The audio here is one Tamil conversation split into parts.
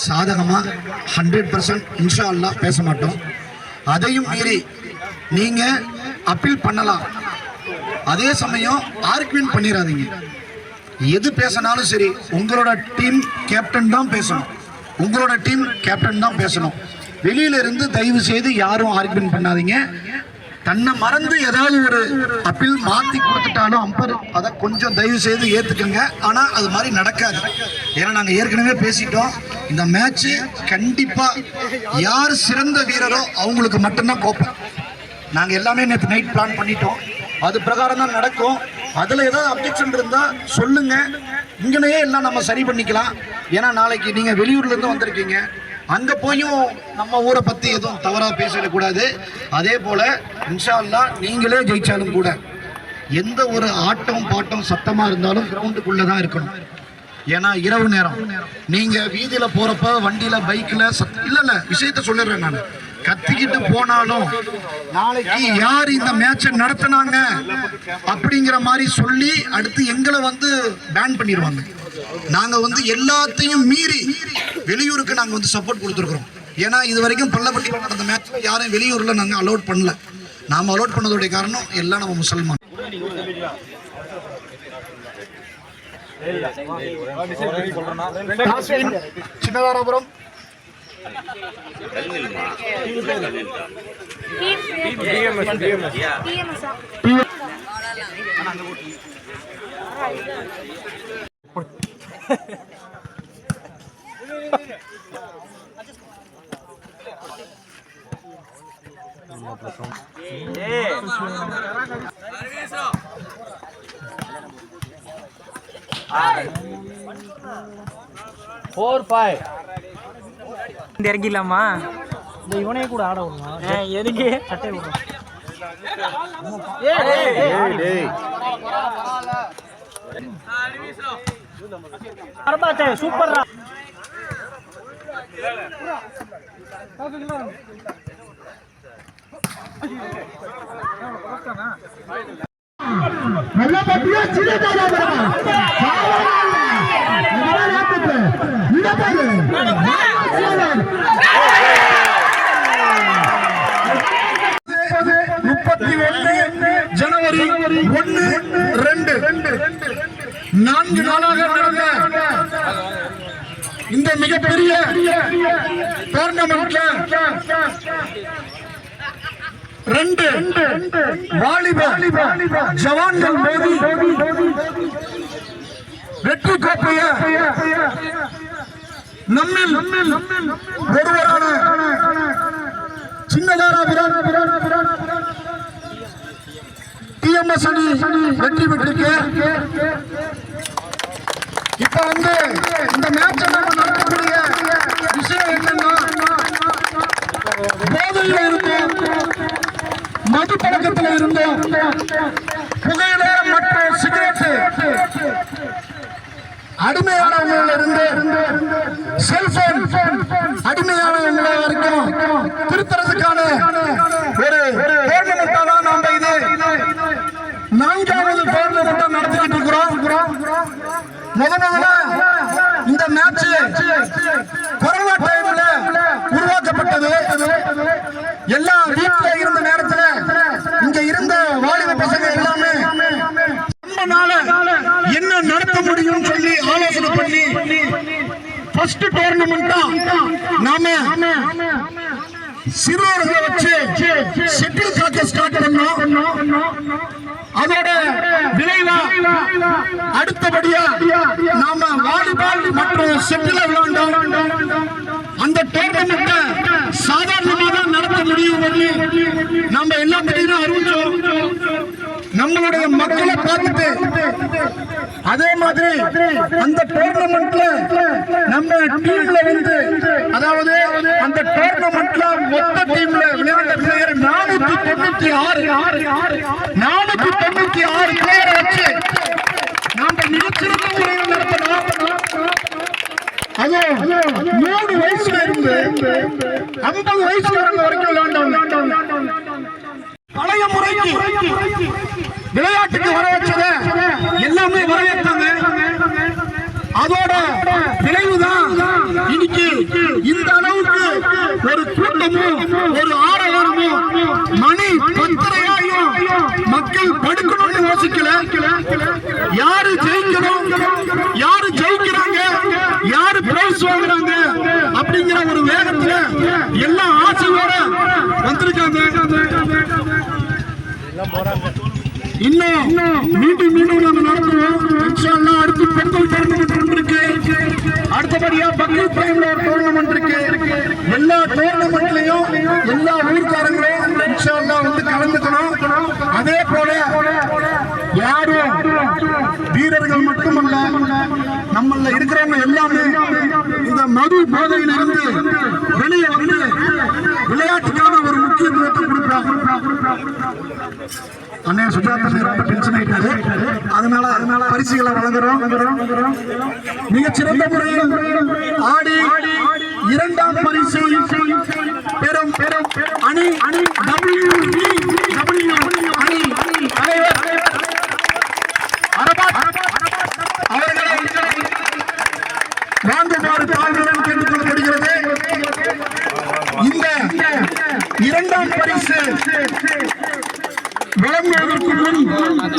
சாதகமாக 100% இன்ஷா அல்லாஹ் பேச மாட்டோம். அதையும் மீறி நீங்கள் அப்பீல் பண்ணலாம். அதே சமயம் ஆர்குமெண்ட் பண்ணிடாதீங்க. எது பேசினாலும் சரி உங்களோட டீம் கேப்டன் தான் பேசணும். உங்களோட டீம் கேப்டன் தான் பேசணும். வெளியில இருந்து தயவு செய்து யாரும் ஆர்குமெண்ட் பண்ணாதீங்க. தன்னை மறந்து ஏதாவது ஒரு அப்பீல் மாற்றி கொடுத்துட்டாலும் அம்பர் அதை கொஞ்சம் தயவு செய்து ஏற்றுக்கங்க. ஆனால் அது மாதிரி நடக்காது. ஏன்னா நாங்கள் ஏற்கனவே பேசிட்டோம். இந்த மேட்ச்சு கண்டிப்பாக யார் சிறந்த வீரரோ அவங்களுக்கு மட்டும்தான் கோப்பை. நாங்கள் எல்லாமே நேற்று நைட் பிளான் பண்ணிட்டோம். அது பிரகாரம் தான் நடக்கும். அதில் ஏதாவது அப்ஜெக்ஷன் இருந்தால் சொல்லுங்கள். இங்கனையே எல்லாம் நம்ம சரி பண்ணிக்கலாம். ஏன்னா நாளைக்கு நீங்கள் வெளியூர்லேருந்து வந்திருக்கீங்க. அங்கே போயும் நம்ம ஊரை பற்றி எதுவும் தவறாக பேசிடக்கூடாது. அதே போல் இன்ஷா அல்லாஹ் நீங்களே ஜெயித்தாலும் கூட எந்த ஒரு ஆட்டம் பாட்டம் சத்தமாக இருந்தாலும் கிரவுண்டுக்குள்ளே தான் இருக்கணும். ஏன்னா இரவு நேரம் நீங்கள் வீதியில் போகிறப்ப வண்டியில் பைக்கில் இல்லை விஷயத்த சொல்லிடுறேன். நான் கத்திக்கிட்டு போனாலும் நாளைக்கு யார் இந்த மேட்சை நடத்தினாங்க அப்படிங்கிற மாதிரி சொல்லி அடுத்து எங்களை பேன் பண்ணிடுவாங்க. நாங்கள் எல்லாத்தையும் மீறி வெளியூருக்கு நாங்கள் சப்போர்ட் கொடுத்துருக்குறோம். ஏன்னா இது வரைக்கும் பள்ளப்பட்டியில் நடந்த மேட்ச்சில் யாரும் வெளியூரில் நாங்கள் அலோட் பண்ணல. நாம் அலோட் பண்ணதோடைய காரணம் எல்லாம் நம்ம முசல்மான். சின்னதாராபுரம் இறங்கிடலாமா? இந்த இவனையே கூட ஆட விடலாம். எதுக்கு சட்டை விடும்? சூப்பர். நல்லா பத்தியா சின்ன ஜனவரி 1, 2 4 நாளாக நடந்த இந்த மிகப்பெரிய டோர்னமெண்ட்ல 2 வாலிப ஜவான்கள் மோதி வெற்றி கோப்பைய நம்மில் ஒருவரான சின்னதாராபுரம் டிஎம்எஸ் அணி வெற்றி பெற்றிருக்கு. இப்ப இந்த மேட்சை நம்ம நடத்தக்கூடிய விஷயம் என்னன்னா, போதையில் இருந்தோம், மது பழக்கத்தில் இருந்தோம், புகையில மற்றும் சிகரெட்டு அடிமையானவங்கள இருந்து செல்போன் அடிமையானவங்கள வரைக்கும் திருத்தறதுக்கான ஒரு டோர்னமெண்டா தான் நாம இது 4வது டோர்னமெண்டா நடத்திக்கிட்டு இருக்கிறோம். முதல்ல இந்த மேட்ச் கொரோனா டைம்ல உருவாக்கப்பட்டது. எல்லா வீட்டுல இருந்த நேரத்துல இங்க இருந்த வாலிப பசங்க எல்லாமே என்ன நடத்த முடியும் சொல்லி ஆலோசனை பண்ணி ஃபர்ஸ்ட் டோர்னமெண்டா நாம சிறுவர்களை வச்சு ஷட்டில் காக்க ஸ்டார்ட் பண்ணோம். அதோட விளைவா அடுத்தபடியா நாம வாலிபால் மற்றும் ஷட்டில் விளையாண்டோம். அந்த டோர்னமெண்ட சாதாரணமாக தான் நடத்த முடியும் சொல்லி நம்ம எல்லாத்தையும் அறிவிச்சோம். நம்மளுடைய மக்களை பார்த்துட்டு அதே மாதிரி அந்த டோர்னமெண்ட்ல நம்ம டீம்ல அதாவது அந்த டோர்னமெண்ட்ல மொத்த டீம்ல விளையாண்ட பிளேயர் 496 பிளேயர் வச்சு நாம மிகச்சிறந்த முறையில் நடத்தணும். அது 3 வயசுல இருந்து 50 வயசுக்காரங்க வரைக்கும் விளையாண்டோம். பழைய முறைக்கு விளையாட்டுக்கு வர வச்சத எல்லாமே வரவேற்றாங்க. அதோட விளைவுதான் இன்னைக்கு இந்த அளவுக்கு ஒரு கூட்டமும் ஒரு ஆரவாரமும் மணி 10:30 மக்கள் படுக்கணும்னு யோசிக்கல. யாரு ஜெயிக்கணும், யாரு ஜெயிக்கிறாங்க, யாரு பிரைஸ் வாங்குறாங்க அப்படிங்கிற ஒரு வேகத்துல எல்லாம் ஆசையோட வந்திருக்காங்க. இன்னும் மீண்டும் நம்ம நடத்துவோம். இன்ஷா அல்லாஹ் அடுத்து பொங்கல் டோர்னமெண்ட் இருக்கு, அடுத்தபடியா பக்ரீத் டைம்ல ஒரு டோர்னமெண்ட் இருக்கு. எல்லா டோர்னமெண்ட்லயும் எல்லா ஊர்க்காரங்களும் இன்ஷா அல்லாஹ் வந்து கலந்துக்கணும். அதே போல யாரும் வீரர்கள் மட்டுமல்ல, நம்மள இருக்கிறவங்க எல்லாமே இந்த மது போதையில இருந்து வெளியே வந்து விளையாட்டுக்கான ஒரு முக்கியத்துவத்தை கொடுப்பாங்க. அண்ணன் சுஜாதா ரொம்ப டென்ஷன் ஆயிட்டாரு. அதனால பரிசுகளை வழங்குறோம். மிகச்சிறந்த முறையில் ஆடி 2ஆம் பரிசு பெறும் அணி அணி தலைவர் அவர்களை வாங்குமாறு தாழ்வுடன் கேட்டுக் கொள்ளப்படுகிறது. இந்த 2ஆம் பரிசு வழங்குவதற்கு முன்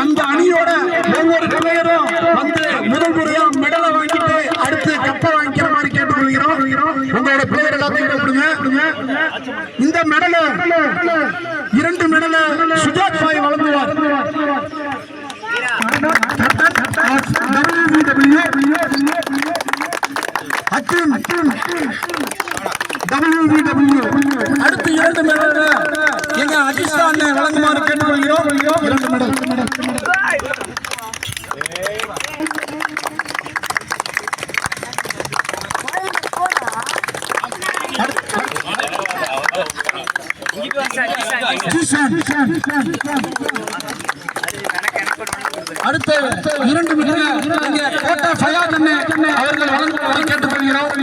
அந்த அணியோட ஒவ்வொரு பிளேயரும் வந்து முதல் முறையா மெடலை வாங்கிட்டு அடுத்து கப்பை வாங்கிக்கிற மாதிரி கேட்டுக்கொள்கிறோம். உங்களோட பிளேயர் எல்லாத்தையும் கொடுங்க. இந்த மெடலை 2 மெடலை சுஜாத் பாய் வழங்குவார். அடுத்து 2 மெடல் எங்க அஜிஸ்தான் வழங்குமாறு கேட்டுக்கொள்கிறோம். 2 மெடல். அடுத்த 2 மெடல் கோட்டா ஃபயாத் அவர்கள் வழங்குமாறு கேட்டுக்கொள்கிறோம்.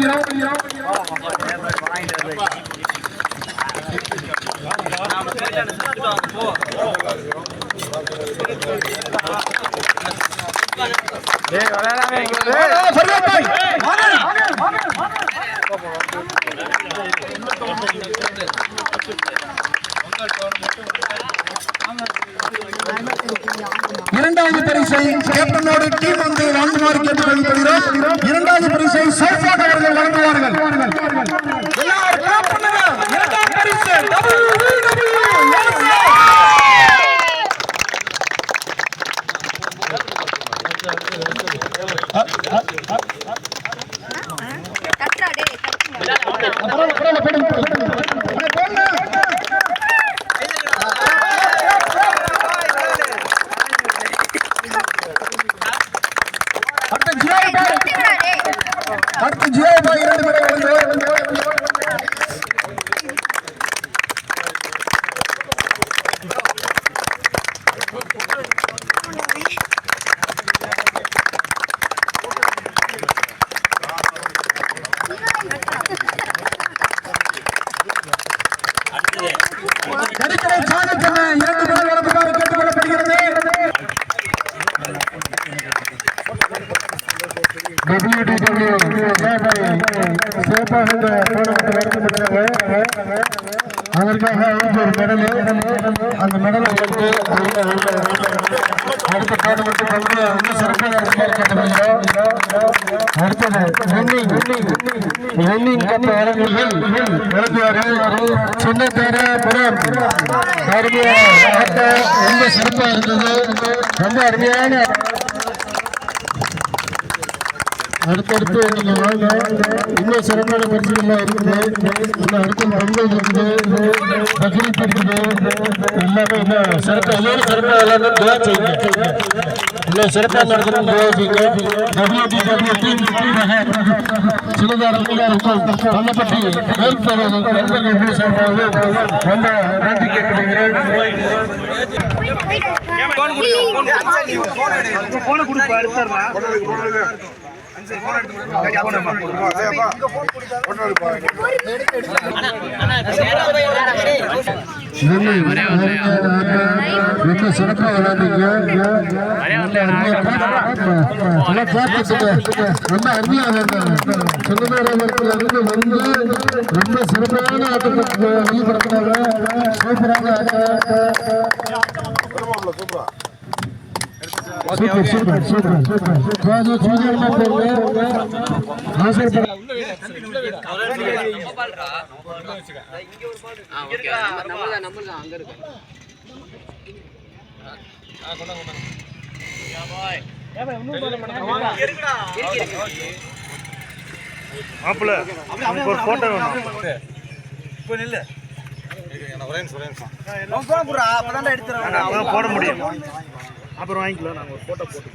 இரண்டாவது பரிசை கேப்டனோடு டீம் வந்து வழங்குமாறு கேட்டுக்கொள்ளப்படுகிறோம். 2வது பரிசை சைஃபாட் அவர்கள் வழங்குவார்கள். எல்லாரும் கிளாப் பண்ணுங்க. 2ஆம் பரிசு அடுத்து ஜியோபாய் 2 மெடல் கடிக்கடை சாணக்கண்ண 2 மெடல் வழங்குமாறு கேட்டுக்கொள்ளப்படுகிறது. அதற்காக ஒரு மெடல், அந்த மெடலை எடுத்து அடுத்த டோர்னமெண்ட் வந்து சிறப்பாக கேட்டுக்கொள்கிறோம். அடுத்தது ரன்னிங் கப் வழங்குவார்கள். சின்னத்தேரபுரம் ரொம்ப சிறப்பாக இருந்தது. ரொம்ப அருமையான அடுத்தடுத்து நீங்க வாங்க. இன்னும் சிறப்பான பரிசுகள்லாம் இருக்குது. இன்னும் அடுத்த பொங்கல் இருக்குது, பக்ரீத் இருக்குது. எல்லாமே இன்னும் சிறப்பாக எல்லாரும் சிறப்பாக எல்லாரும் துவா செய்யுங்க. இன்னும் சிறப்பாக நடத்தணும் துவா செய்யுங்க. சிலதாரத்தில் பள்ளப்பட்டி நண்பர்கள் சார்பாக ரொம்ப நன்றி கேட்கிறேன். போன ரொம்ப சிறப்பாக விளையாடுங்க. ரொம்ப அருமையாக விளையாடுறாங்க. சொந்தமானவர்களிருந்து வந்து ரொம்ப சிறப்பான ஆட்டத்தை வெளிப்படுத்துறாங்க. சூப்பராக சூப்பர் சூப்பர் சூப்பர் சூப்பர் சூரியமா போங்க. ஆசைப்பட போட முடியும். அப்புறம் வாங்கிக்கலாம். நாங்கள் ஒரு போட்டோ போட்டு